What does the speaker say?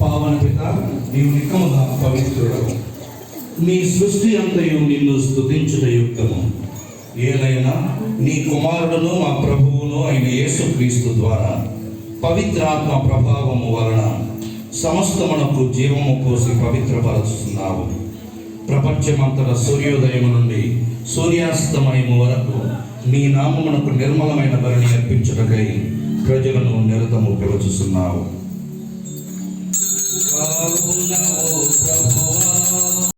పావన పిత, నీవు నిక్కముగా పవిత్రుడవు. నీ సృష్టి అంతయు నిన్ను స్తుతించుట యుక్తము. ఏలైనా నీ కుమారుడును మా ప్రభువును అయిన యేసుక్రీస్తు ద్వారా పవిత్రాత్మ ప్రభావము వలన సమస్తమునకు జీవము పోసి పవిత్రపరుచుతున్నావు. ప్రపంచమంతట సూర్యోదయము నుండి సూర్యాస్తమయము వరకు నీ నామమునకు నిర్మలమైన బలిని అర్పించుటకై ప్రజలను నిరతము పిలుచుతున్నావు.